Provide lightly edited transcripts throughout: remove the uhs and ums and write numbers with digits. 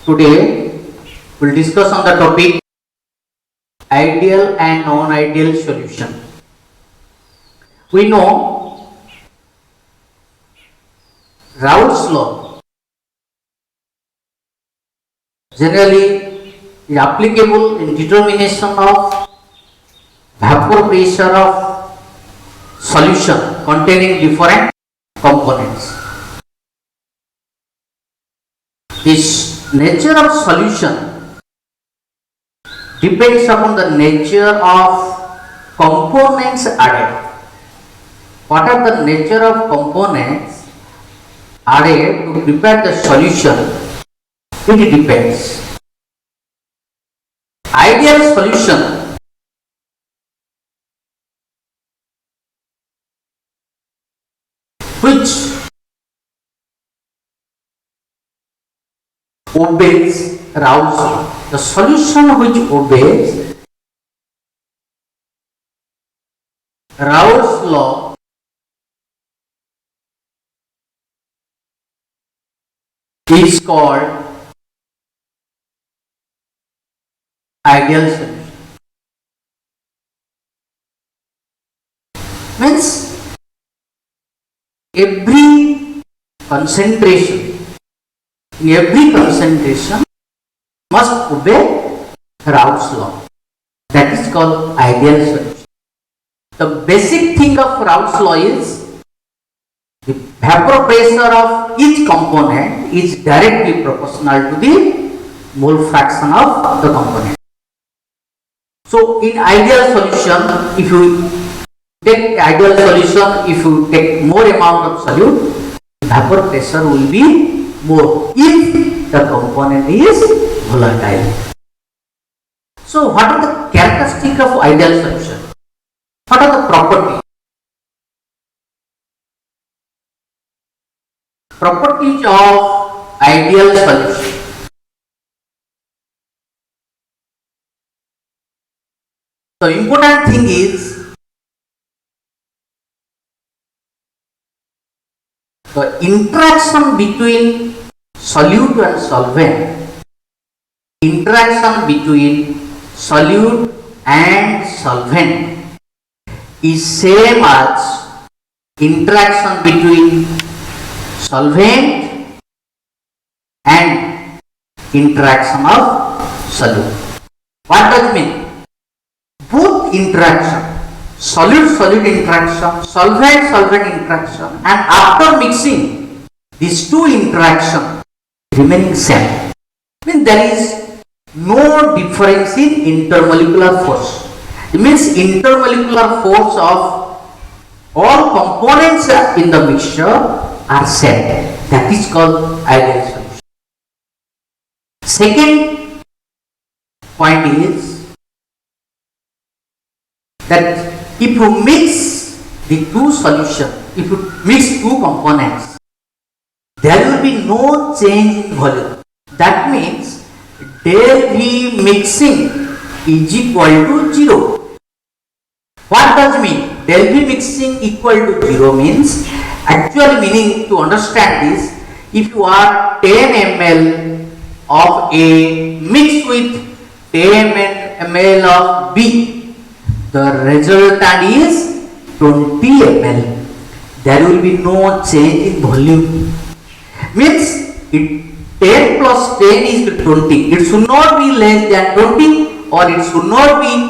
Today we'll discuss on the topic ideal and non-ideal solution. We know Raoult's law generally is applicable in determination of vapor pressure of solution containing different components. This nature of solution depends upon the nature of components added. What are the nature of components added to prepare the solution? It depends. Ideal solution which obeys Raoult's law. The solution which obeys Raoult's law is called ideal solution. Means every concentration must obey Raoult's law. That is called ideal solution. The basic thing of Raoult's law is the vapor pressure of each component is directly proportional to the mole fraction of the component. So in ideal solution, if you take more amount of solute, vapor pressure will be more if the component is volatile. So what are the characteristics of ideal solution? What are the properties? Properties of ideal solution. The important thing is the interaction between solute and solvent. Interaction between solute and solvent is same as interaction between solvent and interaction of solute. What does it mean? Both interaction, solute-solute interaction, solvent-solvent interaction, and after mixing these two interactions remaining same. Means there is no difference in intermolecular force. It means intermolecular force of all components in the mixture are same. That is called ideal solution. Second point is that if you mix the two solutions, if you mix two components, there will be no change in volume. That means del V mixing is equal to 0. What does it mean? Del V mixing equal to 0 means, actual meaning to understand this, if you are 10 ml of A mixed with 10 ml of B, the resultant is 20 ml. There will be no change in volume. Means 10 plus 10 is 20. It should not be less than 20 or it should not be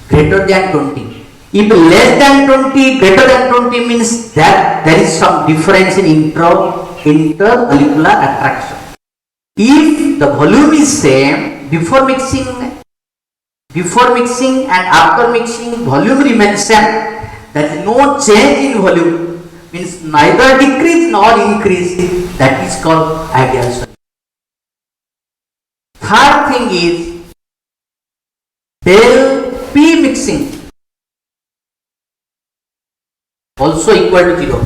greater than 20. If less than 20, greater than 20 means that there is some difference in intermolecular attraction. If the volume is same, before mixing and after mixing, volume remains same. There is no change in volume. Means neither decrease nor increase. That is called ideal solution. Third thing is del P mixing also equal to 0.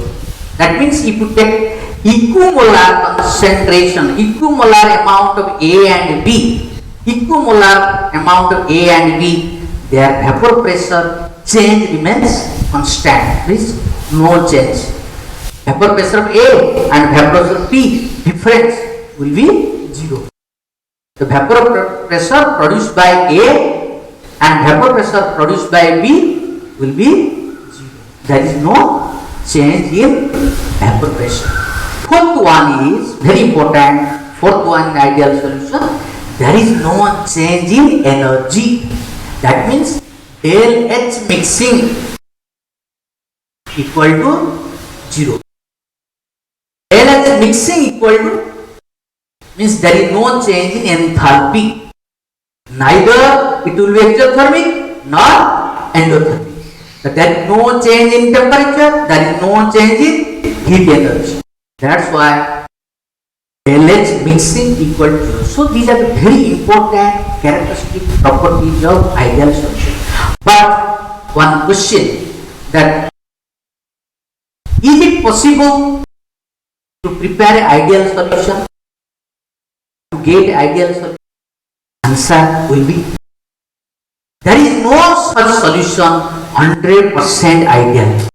That means if you take equimolar concentration, equimolar amount of A and B, equimolar amount of A and B, their vapor pressure change remains constant. There is no change. Vapor pressure of A and vapor pressure of P difference will be 0. the vapor pressure produced by A and vapor pressure produced by B will be 0. There is no change in vapor pressure. Fourth one is very important. Fourth one in ideal solution, there is no change in energy. That means del H mixing equal to 0. Del H mixing equal to means there is no change in enthalpy. Neither it will be exothermic nor endothermic. But there is no change in temperature, there is no change in heat energy. That's why del H mixing equal to 0. So these are the very important characteristic properties of ideal solution. But one question, that is it possible to prepare an ideal solution, to get ideal solution? Answer will be, there is no such solution 100% ideal,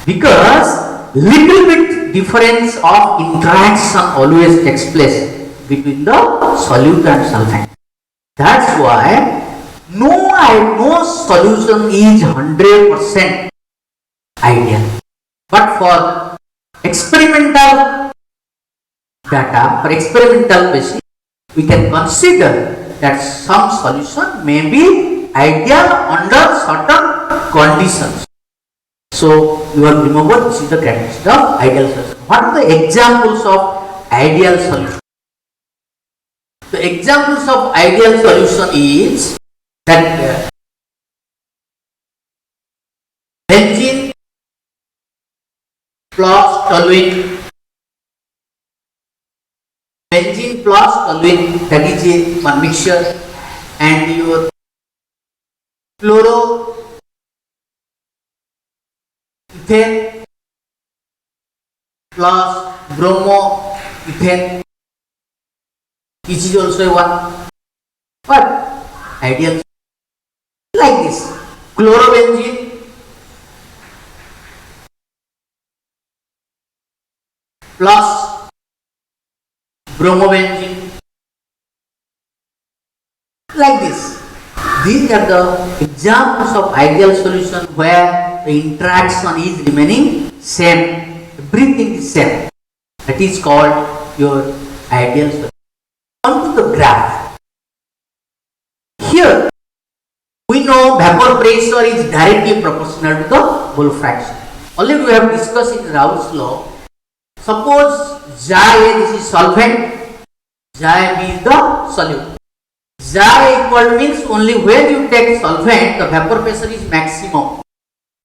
because little bit difference of interaction always takes place between the solute and solvent. That's why no solution is 100% ideal. But for experimental data, for experimental basis, we can consider that some solution may be ideal under certain conditions. So you have to remember, this is the characteristic of ideal solution. What are the examples of ideal solution? The examples of ideal solution is that benzene plus toluene. Benzene plus toluene, that is one mixture, and your chloro ethane plus bromo ethane, which is also one. But ideal like this: chlorobenzene plus bromobenzene, like this. These are the examples of ideal solution where the interaction is remaining same, everything is same. That is called your ideal solution. On to the graph. Here we know vapor pressure is directly proportional to the mole fraction. Already we have discussed in Raoult's law. Suppose Xi, this is solvent, Xi B is the solute. Xi equal means only when you take solvent, the vapor pressure is maximum.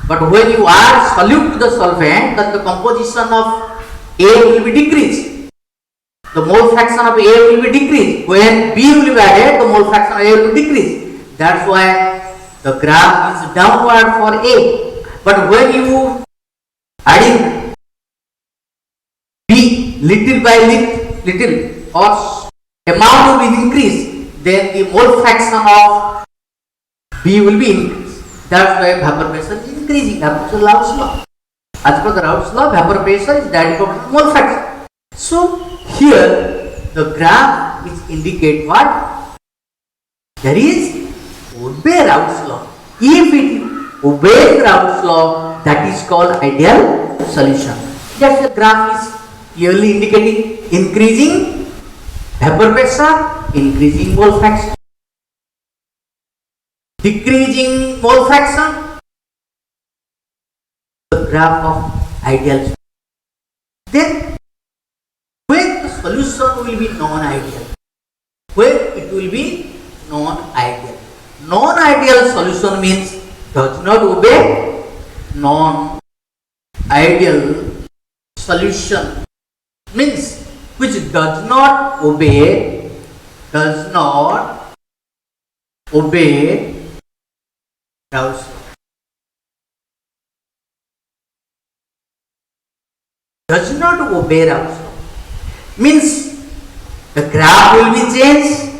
But when you add solute to the solvent, then the composition of A will be decreased. The mole fraction of A will be decreased. When B will be added, the mole fraction of A will be decreased. That's why the graph is downward for A. But when you adding B little by little or amount will be increased, then the mole fraction of B will be increased. That's why vapor pressure is increasing. That is Raoult's law. As per the Raoult's law, vapor pressure is directly proportional to mole fraction. So here the graph which indicate what? There is obey Raoult's law. If it obeys Raoult's law, that is called ideal solution. Just the graph is clearly indicating increasing vapor pressure, increasing mole fraction, decreasing mole fraction, the graph of ideal solution. Then when the solution will be non-ideal, when it will be non-ideal. Non-ideal solution means does not obey non-ideal solution, means which does not obey Raoult's law. Does not obey Raoult's law means the graph will be changed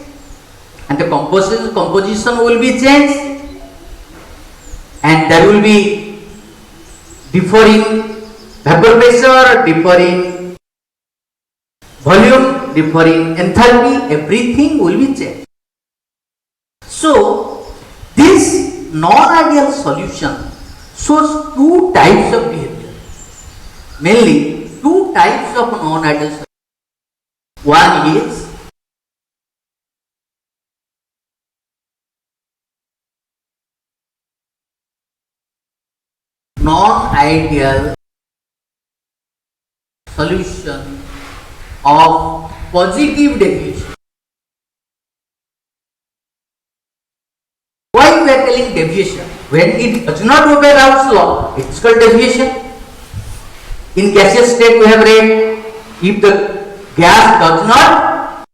and the composition will be changed, and there will be differing vapor pressure, differing volume, differ in enthalpy, everything will be changed. So, this non-ideal solution shows two types of behavior. Mainly, two types of non-ideal solution. One is non-ideal solution of positive deviation. Why we are telling deviation? When it does not obey Raoult's law, it is called deviation. In gaseous state we have read, if the gas does not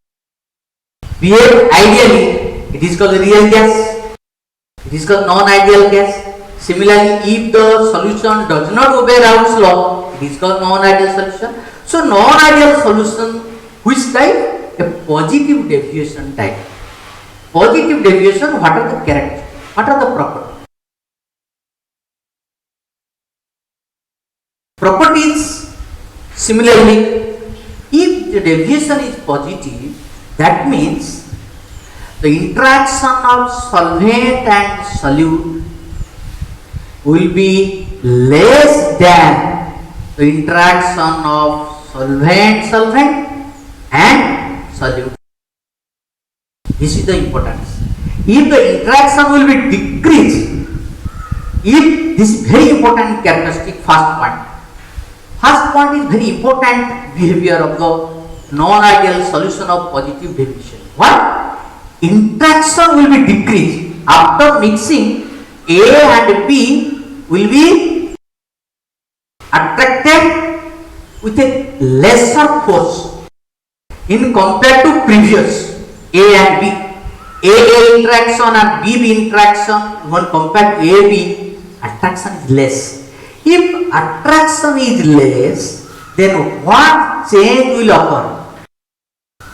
behave ideally, it is called real gas. It is called non-ideal gas. Similarly, if the solution does not obey Raoult's law, it is called non-ideal solution. So, non-ideal solution, which type? A positive deviation type. Positive deviation, what are the characteristics? What are the properties? Properties, similarly, if the deviation is positive, that means the interaction of solvent and solute will be less than the interaction of solvent and solute. This is the importance. If the interaction will be decreased, if this is very important characteristic, first point. First point is very important behavior of the non-ideal solution of positive deviation. What? Interaction will be decreased. After mixing, A and B will be attracted with a lesser force in compared to previous A and B. A interaction and B interaction, when compared to A B, attraction is less. If attraction is less, then what change will occur?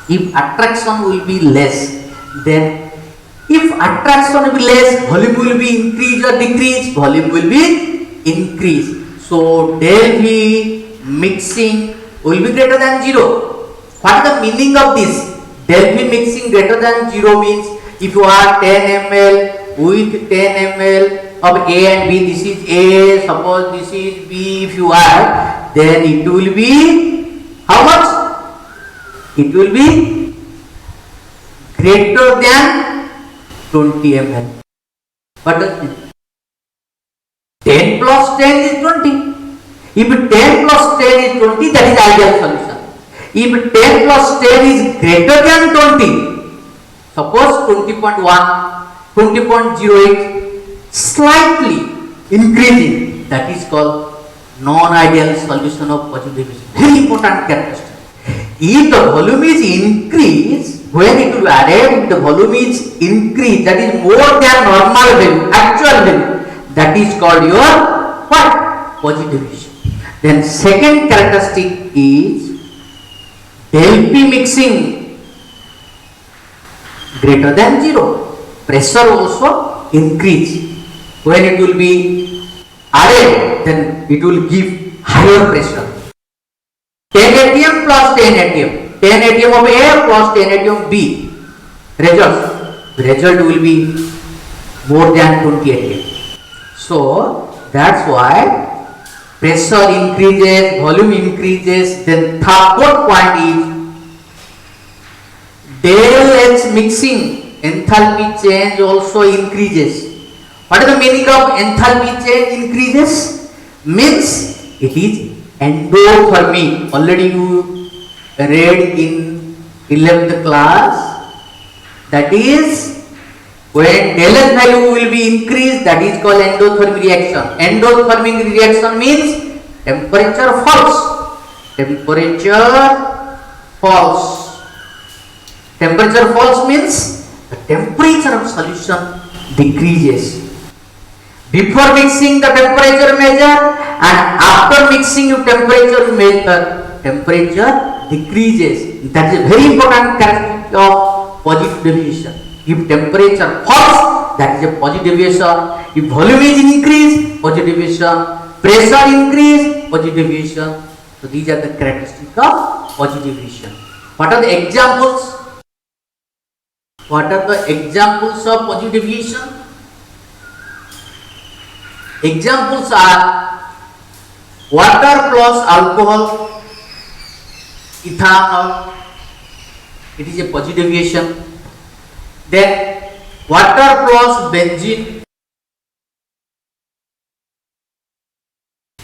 If attraction will be less, then if attraction will be less, volume will be increased or decreased? Volume will be increased. So, del V mixing will be greater than 0. What is the meaning of this? Del V mixing greater than 0 means if you are 10 ml with 10 ml of A and B, this is A, suppose this is B, if you add, then it will be how much? It will be greater than 20 ml. What does it mean? 10 plus 10 is 20. If 10 plus 10 is 20, that is ideal solution. If 10 plus 10 is greater than 20, suppose 20.1, 20.08, slightly increasing, that is called non-ideal solution of positive deviation. Very important characteristic. If the volume is increased, when it will be added, if the volume is increased, that is more than normal value, actual value, that is called your what? Positive deviation. Then second characteristic is del P mixing greater than 0. Pressure also increase. When it will be added, then it will give higher pressure. 10 atm plus 10 atm. 10 atm of A plus 10 atm of B. Result will be more than 20 atm. So, that's why pressure increases, volume increases. Then third point is del H mixing, enthalpy change also increases. What is the meaning of enthalpy change increases? Means it is endothermy. Already you read in 11th class. That is when del H value will be increased, that is called endothermic reaction. Endothermic reaction means temperature falls. Temperature falls. Temperature falls means the temperature of solution decreases. Before mixing the temperature measure and after mixing you temperature measure, temperature decreases. That is a very important characteristic of positive deviation. If temperature falls, that is a positive deviation. If volume is increased, positive deviation. Pressure increase, positive deviation. So these are the characteristics of positive deviation. What are the examples? What are the examples of positive deviation? Examples are water plus alcohol, ethanol, it is a positive deviation. Then water plus benzene,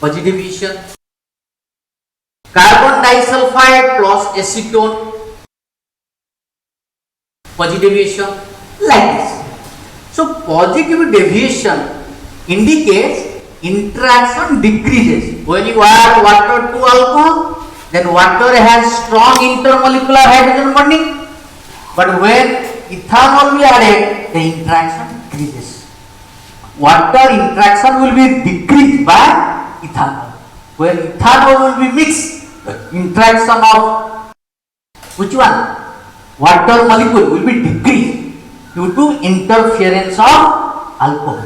positive deviation. Carbon disulfide plus acetone, positive deviation, like this. So positive deviation indicates interaction decreases. When you add water to alcohol, then water has strong intermolecular hydrogen bonding, but when ethanol will be added, the interaction decreases. Water interaction will be decreased by ethanol. When ethanol will be mixed, the interaction of which one? Water molecule will be decreased due to interference of alcohol.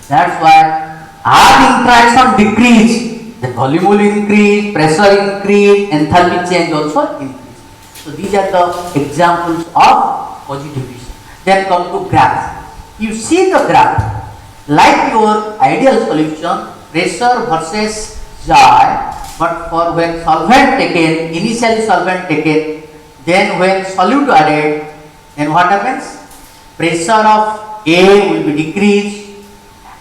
That's why as interaction decrease, the volume will increase, pressure increase, enthalpy change also increase. So these are the examples of positive deviation. Then come to graph. You see the graph like your ideal solution, pressure versus jar, but for when solvent taken, initially solvent taken, then when solute added, then what happens? Pressure of A will be decreased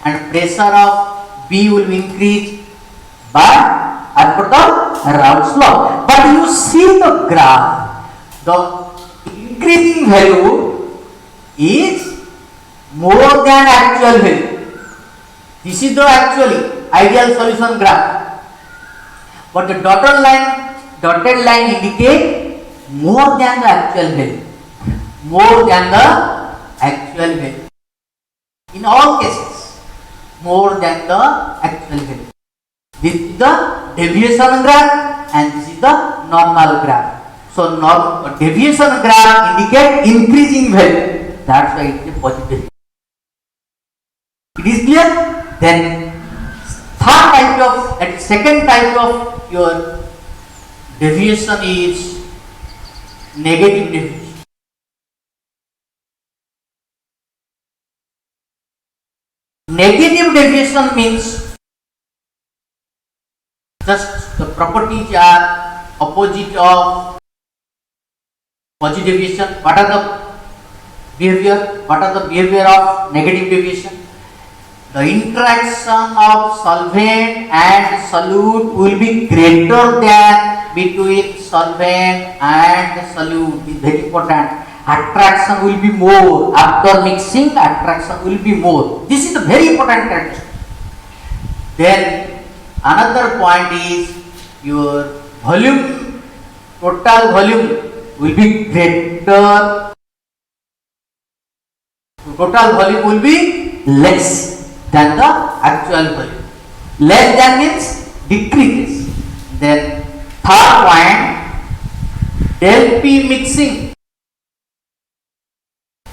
and pressure of B will be increased by as per the Raoult's law. But you see the graph, the increasing value is more than actual value. This is the actually ideal solution graph. But the dotted line indicate more than the actual value. More than the actual value. In all cases, more than the actual value. This is the deviation graph and this is the normal graph. So deviation graph indicate increasing value. That's why it is positive. It is clear? Then second type of your deviation is negative deviation. Negative deviation means just the properties are opposite of positive deviation. What are the behavior? What are the behavior of negative deviation? The interaction of solvent and solute will be greater than between solvent and solute. It is very important. Attraction will be more. After mixing, attraction will be more. This is a very important characteristic. Then another point is your volume, total volume will be greater. Total volume will be less than the actual volume. Less than means decreases. Then third point, del P mixing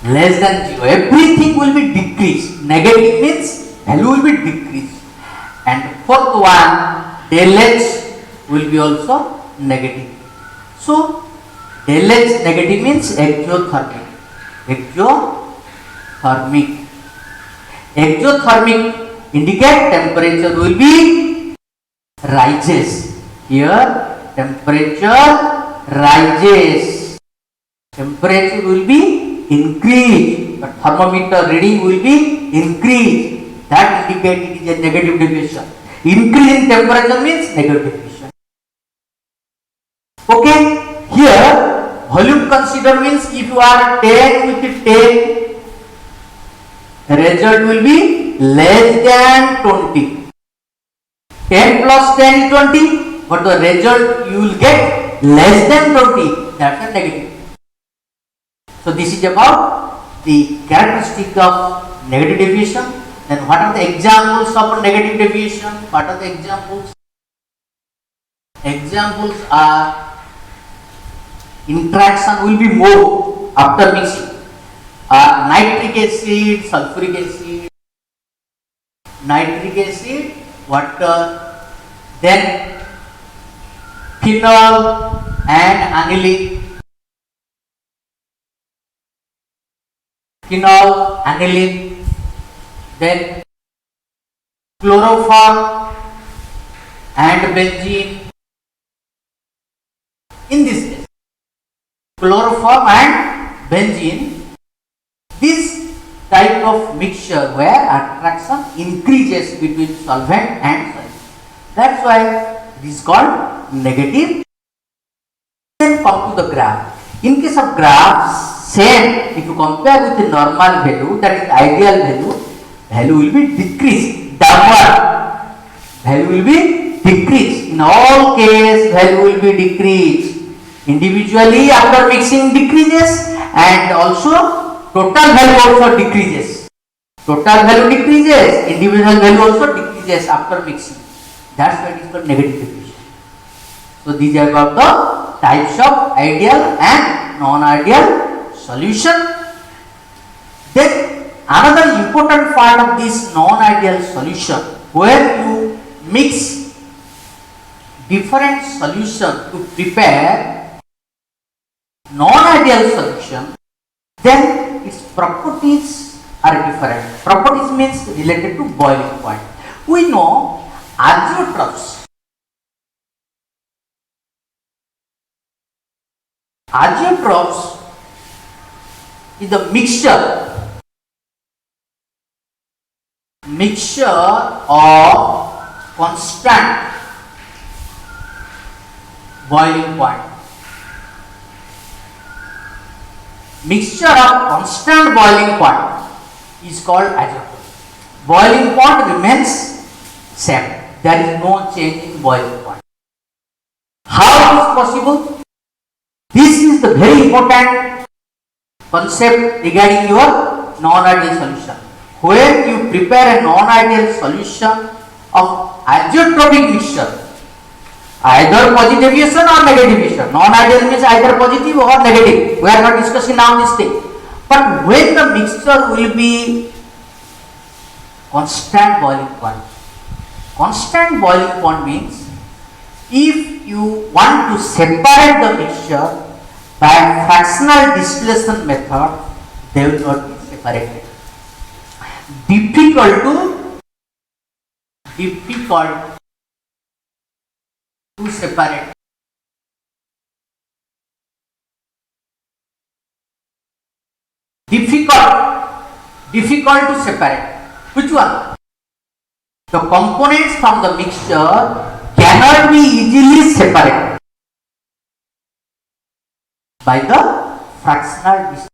less than 0. Everything will be decreased. Negative means value will be decreased. And fourth one, del H will be also negative. So del H negative means exothermic. Exothermic indicate temperature will be rises. Here temperature rises. Temperature will be increased. But thermometer reading will be increased. That indicates it is a negative deviation. Increase in temperature means negative deviation. Okay. Here volume consider means if you are 10 with 10, result will be less than 20. 10 plus 10 is 20, but the result you will get less than 20. That's a negative. So this is about the characteristic of negative deviation. Then what are the examples of negative deviation? What are the examples? Examples are interaction will be more after mixing. Nitric acid, sulfuric acid, water, then phenol and aniline, phenol, aniline, then chloroform and benzene. In this case, chloroform and benzene, this type of mixture where attraction increases between solvent and solid. That's why it is called negative. Then come to the graph. In case of graph, same, if you compare with the normal value, that is ideal value, value will be decreased, downward. Value will be decreased. In all cases, value will be decreased. Individually after mixing decreases, and also total value also decreases. Total value decreases, individual value also decreases after mixing. That's why it is called negative diffusion. So these are about the types of ideal and non-ideal solution. Then another important part of this non-ideal solution, where you mix different solution to prepare non-ideal solution, then its properties are different. Properties means related to boiling point. We know azeotrophs. Azeotrophs is the mixture of constant boiling point. Mixture of constant boiling point is called azeotroph. Boiling point remains same. There is no change in boiling point. How it is possible? This is the very important concept regarding your non-ideal solution. When you prepare a non-ideal solution of azeotropic mixture, either positive deviation or negative deviation. Non-ideal means either positive or negative. We are not discussing now this thing. But when the mixture will be constant boiling point. Constant boiling point means if you want to separate the mixture by fractional distillation method, they will not be separated. Difficult to separate. Difficult to separate. Which one? The components from the mixture cannot be easily separated by the fractional distillation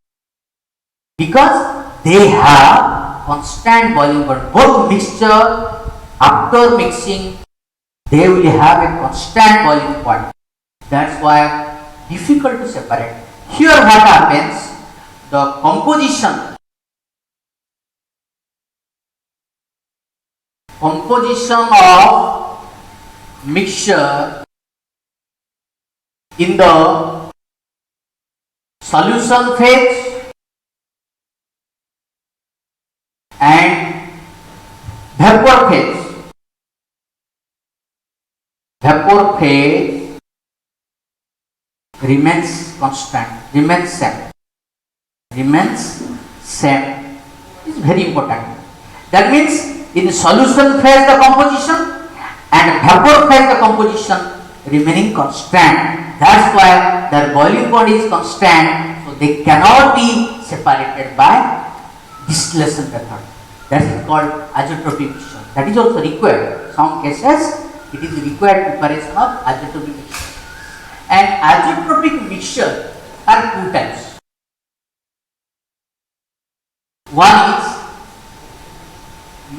because they have constant boiling point. Both mixture after mixing, they will have a constant boiling point. That's why difficult to separate. Here what happens? The composition of mixture in the solution phase and vapor phase remains constant, remains same. Is very important. That means in solution phase the composition and vapor phase the composition remaining constant. That's why their boiling point is constant, so they cannot be separated by distillation method. That is called azeotropic mixture. That is also required. Some cases it is required preparation of azeotropic mixture. And azeotropic mixture are two types. One is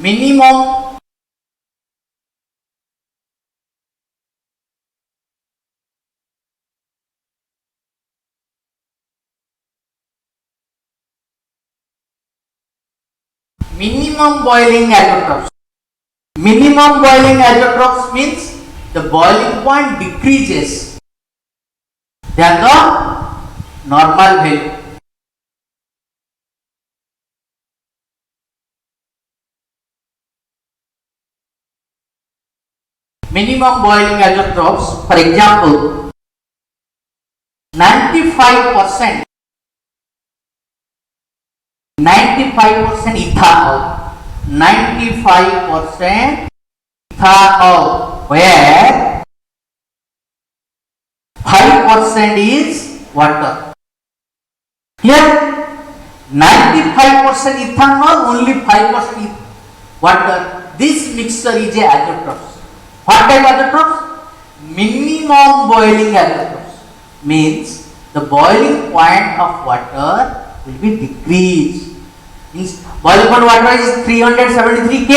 minimum boiling azeotrophs. Minimum boiling azeotrophs means the boiling point decreases than the normal value. Minimum boiling azeotrophs, for example, 95% 95% ethanol. 95% ethanol, where 5% is water. Here 95% ethanol, only 5% water. This mixture is a azotrophs. What type of azotrophs? Minimum boiling azotrophs. Means the boiling point of water will be decreased. Means boiling point water is 373 K.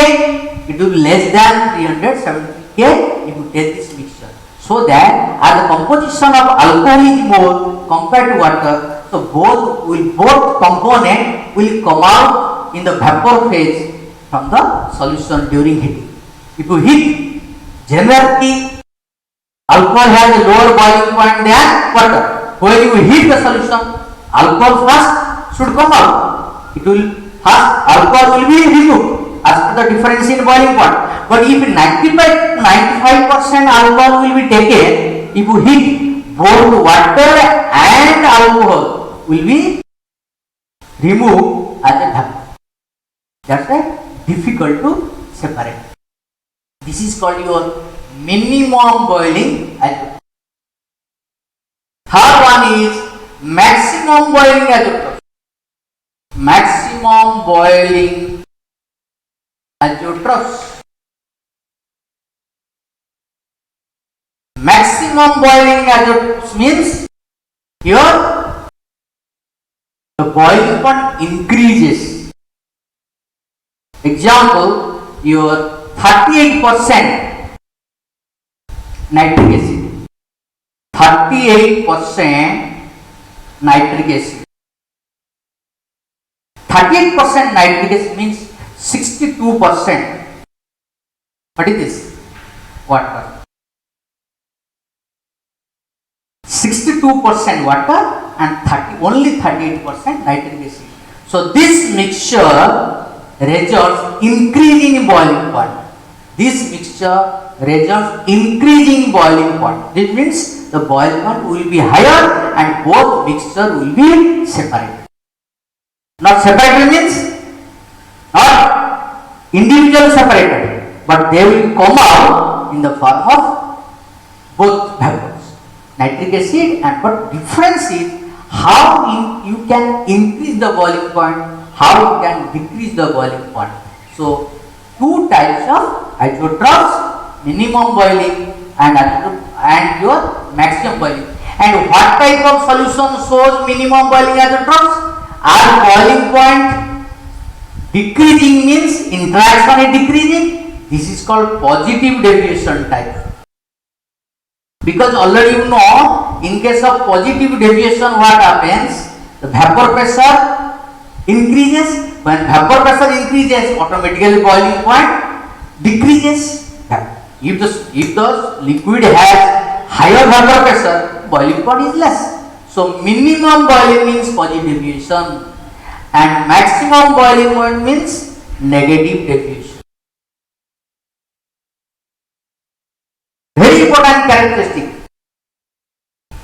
It will be less than 373 K if you take this mixture. So that as the composition of alcohol is more compared to water, so both component will come out in the vapor phase from the solution during heating. If you heat, generally alcohol has a lower boiling point than water. When you heat the solution, alcohol first should come out. It will first alcohol will be removed as per the difference in boiling point. But if 95% alcohol will be taken, if you heat, both water and alcohol will be removed as a vapor. That's why difficult to separate. This is called your minimum boiling azotrope. Third one is maximum boiling azotrope. Maximum boiling azotropes. Maximum boiling azotropes means here the boiling point increases. Example, your 38% nitric acid. 38% nitric acid. 38% nitric acid means 62%. What is this? Water. 62% water and only 38% nitric acid. So this mixture results increasing in boiling point. This mixture results increasing boiling point. This means the boiling point will be higher and both mixture will be separated. Not separated means not individually separated, but they will come out in the form of both vapors, nitric acid, and but difference is how you can increase the boiling point, how you can decrease the boiling point. So two types of azotropes, minimum boiling and your maximum boiling. And what type of solution shows minimum boiling azotropes? As boiling point decreasing means interaction is decreasing. This is called positive deviation type. Because already you know, in case of positive deviation, what happens? The vapor pressure increases. When vapor pressure increases, automatically boiling point decreases. If the liquid has higher vapor pressure, boiling point is less. So minimum boiling means positive deviation and maximum boiling point means negative deviation. Very important characteristic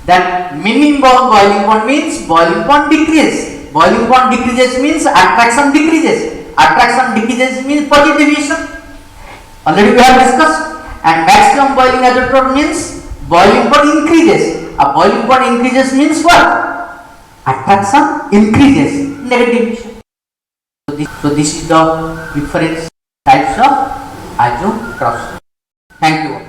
that minimum boiling point means boiling point decreases. Boiling point decreases means attraction decreases. Attraction decreases means positive deviation. Already we have discussed. And maximum boiling azotrope means boiling point increases. A boiling point increases means what? Attraction increases, negative deviation. So this is the different types of azotropes. Thank you.